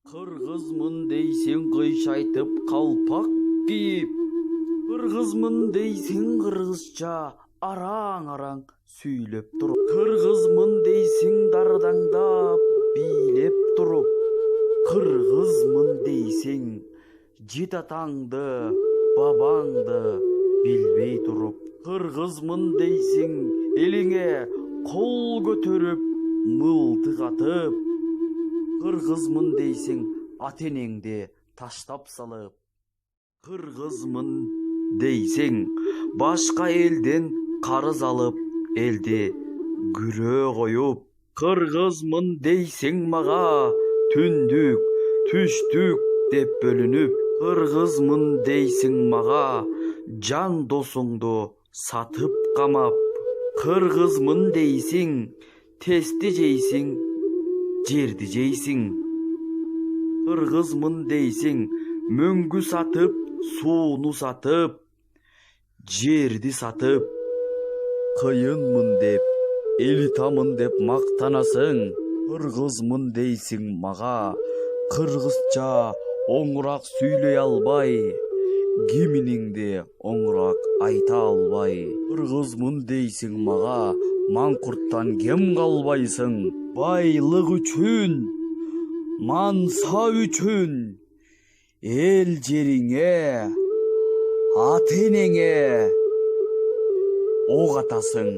Кыргызмын дейсең кыйшайтып калпак кийип, кыргызмын дейсең кыргызча араң-араң сүйлөп туруп, кыргызмын дейсең дардаңдап бийлеп туруп, кыргызмын дейсең жет атаңды, бабаңды билбей туруп, кыргызмын дейсең элиңе кол көтөрүп, мылтык атып, кыргызмын дейсең ата-энеңди таштап салып, кыргызмын дейсең башка элден карыз алып, элди күрөө коюп, кыргызмын дейсең мага түндүк, түштүк деп бөлүнүп, кыргызмын дейсең мага жан досуңду сатып камап, кыргызмын дейсең тести жейсиң, жерди жейсиң, кыргызмын дейсең мөңгү сатып, сууну сатып, жерди сатып, кыйынмын деп, элитамын деп мактанасың, кыргызмын дейсиң мага кыргызча оңураак сүйлөй албай, кимиңди оңураак айта албай, кыргызмын дейсиң мага маңкурттан кем калбайсың, байлык үчүн, мансап үчүн, эл жериңе, ата-энеңе ок атасың.